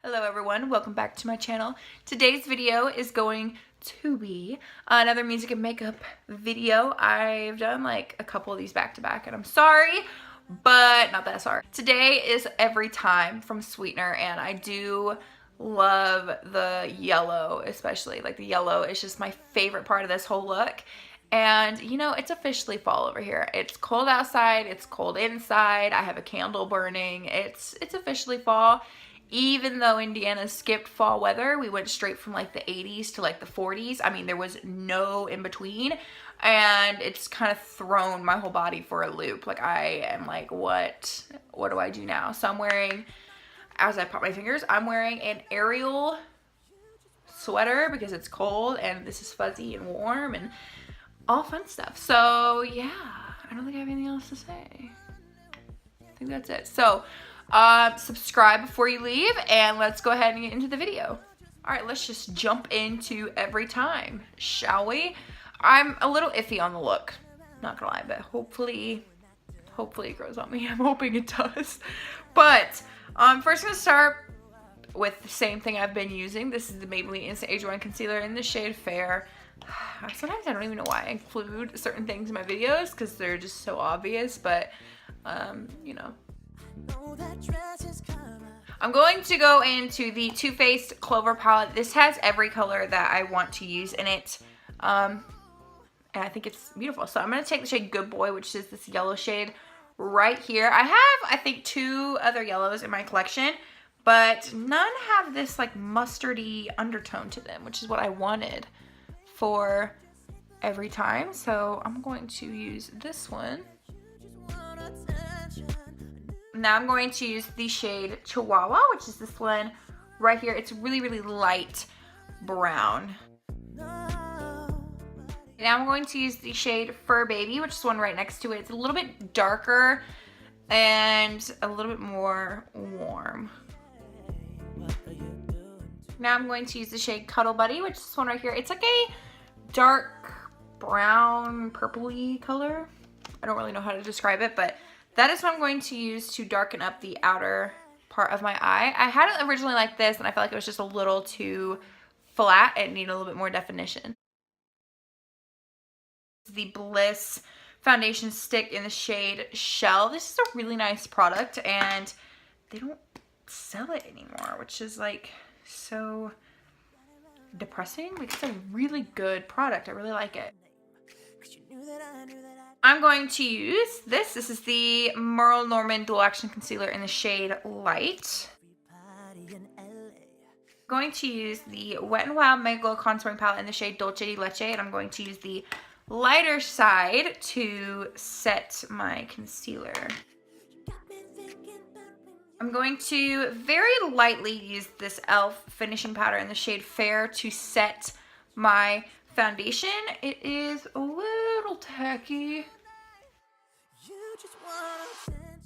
Hello everyone, welcome back to my channel. Today's video is going to be another music and makeup video. I've done like a couple of these back to back and I'm sorry, but not that sorry. Today is Every Time from Sweetener and I do love the yellow, especially. Like the yellow is just my favorite part of this whole look. And you know, it's officially fall over here. It's cold outside, it's cold inside. I have a candle burning. It's officially fall. Even though Indiana skipped fall weather, we went straight from like the 80s to like the 40s. I mean, there was no in between, and it's kind of thrown my whole body for a loop. Like I am like, what do I do now? So I'm wearing, as I pop my fingers, I'm wearing an Ariel sweater because it's cold and this is fuzzy and warm and all fun stuff. So yeah, I don't think I have anything else to say. I think that's it. So subscribe before you leave and let's go ahead and get into the video. All right, let's just jump into Every Time, shall we? I'm a little iffy on the look, not gonna lie, but hopefully it grows on me. I'm hoping it does. But first I'm gonna start with the same thing I've been using. This is the Maybelline Instant Age 1 Concealer in the shade Fair. Sometimes I don't even know why I include certain things in my videos because they're just so obvious, but you know. I'm going to go into the Too Faced Clover palette. This has every color that I want to use in it, and I think it's beautiful. So I'm going to take the shade Good Boy, which is this yellow shade right here. I have, I think, 2 other yellows in my collection, but none have this like mustardy undertone to them, which is what I wanted for Every Time. So I'm going to use this one. Now I'm going to use the shade Chihuahua, which is this one right here. It's really, really light brown. Now I'm going to use the shade Fur Baby, which is the one right next to it. It's a little bit darker and a little bit more warm. Now I'm going to use the shade Cuddle Buddy, which is this one right here. It's like a dark brown, purpley color. I don't really know how to describe it, but that is what I'm going to use to darken up the outer part of my eye. I had it originally like this and I felt like it was just a little too flat. It needed a little bit more definition. The Bliss foundation stick in the shade Shell. This is a really nice product and they don't sell it anymore, which is like so depressing because it's a really good product. I really like it. I'm going to use this. This is the Merle Norman Dual Action Concealer in the shade Light. I'm going to use the Wet n Wild Mega Glow Contouring Palette in the shade Dolce di Leche, and I'm going to use the lighter side to set my concealer. I'm going to very lightly use this e.l.f. finishing powder in the shade Fair to set my foundation. It is a little tacky.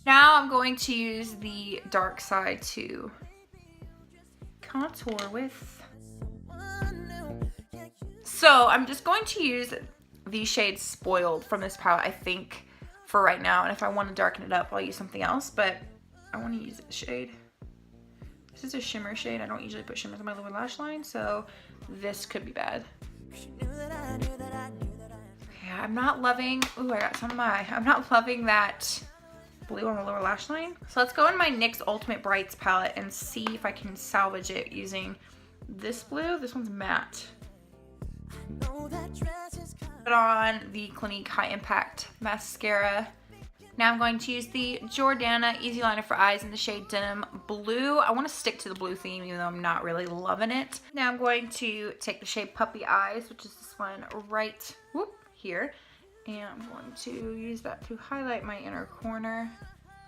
Now I'm going to use the dark side to contour with. So I'm just going to use the shade Spoiled from this palette, I think, for right now. And if I want to darken it up, I'll use something else, but I want to use this shade. This is a shimmer shade. I don't usually put shimmers on my lower lash line, so this could be bad. Yeah, I'm not loving, ooh, I got some of my, I'm not loving that blue on the lower lash line. So let's go in my NYX Ultimate Brights palette and see if I can salvage it using this blue. This one's matte. Put on the Clinique High Impact Mascara. Now I'm going to use the Jordana Easy Liner for Eyes in the shade Denim Blue. I want to stick to the blue theme even though I'm not really loving it. Now I'm going to take the shade Puppy Eyes, which is this one right here. And I'm going to use that to highlight my inner corner.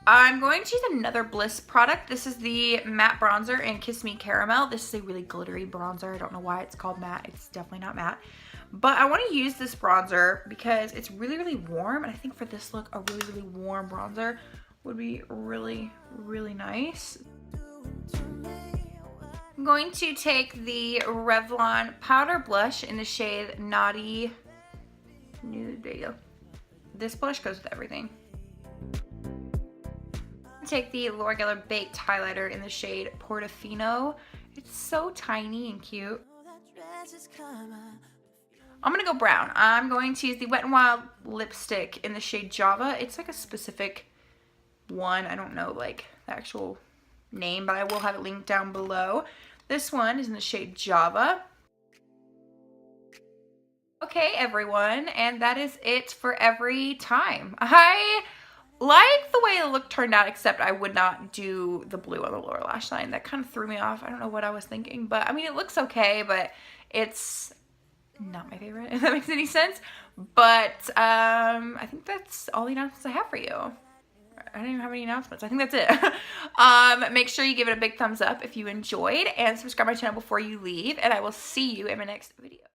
I'm going to use another Bliss product. This is the matte bronzer in Kiss Me Caramel. This is a really glittery bronzer. I don't know why it's called matte. It's definitely not matte. But I want to use this bronzer because it's really, really warm. And I think for this look, a really, really warm bronzer would be really, really nice. I'm going to take the Revlon Powder Blush in the shade Naughty Nude. There you go. This blush goes with everything. Take the L'Oreal Baked Highlighter in the shade Portofino. It's so tiny and cute. I'm gonna go brown. I'm going to use the Wet n Wild lipstick in the shade Java. It's like a specific one. I don't know like the actual name, but I will have it linked down below. This one is in the shade Java. Okay, everyone, and that is it for every time. I like the way the look turned out, except I would not do the blue on the lower lash line. That kind of threw me off. I don't know what I was thinking, but I mean, it looks okay, but it's not my favorite, if that makes any sense. But I think that's all the announcements I have for you. I don't even have any announcements. I think that's it. Make sure you give it a big thumbs up if you enjoyed, and subscribe to my channel before you leave, and I will see you in my next video.